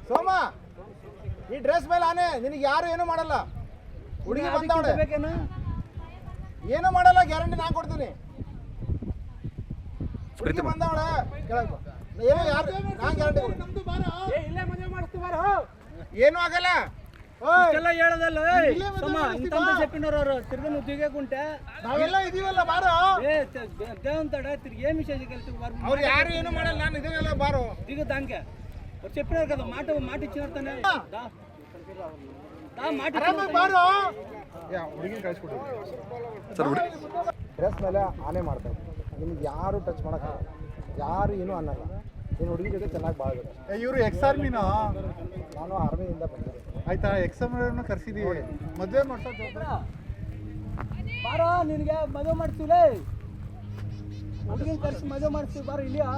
ಸೋಮ ಈ ಡ್ರೆಸ್ ಮೇಲೆ ಆನೆ ನಿನಗೆ ಯಾರು ಏನು ಮಾಡಲ್ಲ. ಹುಡುಗಿ ಬಂದವಳೆ ಏನು ಮಾಡಲ್ಲ, ಗ್ಯಾರಂಟಿ ನಾನು ಕೊಡ್ತೀನಿ. ಹುಡುಗಿ ಬಂದವಳೆ ಏನು ಯಾರು ನಾನು ಗ್ಯಾರಂಟಿ ಏನು ಆಗಲ್ಲ. ಹೇಳೋದಲ್ಲ చెప్పినారు తిరిగి నువ్వు దిగకుంటే ನಾವೆಲ್ಲ ಇದೀವಲ್ಲ ಬಾರೋ. ದೇವಂತಾಡ తిరిగి ఏమి విషయం ಅವ್ರು ಯಾರು ಏನು ಮಾಡಲ್ಲ, ನಾನು ಇದೀನಲ್ಲ ಬಾರೋ. దిగు దానికే చెప్పినారు కదా, మాట ఇచ్చినారు ತಾನೆ. ಬಾರೋ ಹುಡುಗಿನ ಕಳಿಸ್ಕೊಡಿ. ಡ್ರೆಸ್ ಮೇಲೆ ಆನೆ ಮಾಡ್ತಾರೆ, ನಿಮ್ಗೆ ಯಾರು ಟಚ್ ಮಾಡೋಕ್ಕಾಗಲ್ಲ, ಯಾರು ಏನೂ ಅನ್ನಲ್ಲ. ನೀನು ಹುಡುಗಿ ಜೊತೆ ಚೆನ್ನಾಗಿ ಬಾಳ್ಬೇಕು. ಇವರು ಎಕ್ಸ್ ಆರ್ಮಿನಾ? ನಾನು ಆರ್ಮಿಯಿಂದ ಬಂದಿದ್ದೆ. ಆಯ್ತಾ, ಎಕ್ಸ್ ಆರ್ಮಿನ ಕರ್ಸಿದೀವಿ, ಮದುವೆ ಮಾಡ್ಸೋದು. ಬಾರೋ ನಿನಗೆ ಮದುವೆ ಮಾಡ್ತೀವಿ, ಹುಡುಗಿನ ಕರ್ಸಿ ಮದುವೆ ಮಾಡ್ತೀವಿ. ಬಾರೋ ಇಲ್ಲಿಯಾ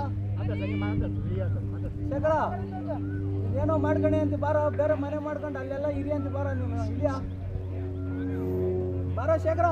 ಶೇಖರ, ಏನೋ ಮಾಡ್ಕೊಂಡೆ ಅಂತ ಬಾರೋ, ಬೇರೆ ಮನೆ ಮಾಡ್ಕೊಂಡು ಅಲ್ಲೆಲ್ಲ ಇರಿ ಅಂತ ಬಾರೋ ನೀನು ಇಲ್ಲಿಯಾ. ಬಾರೋ ಶೇಖರ.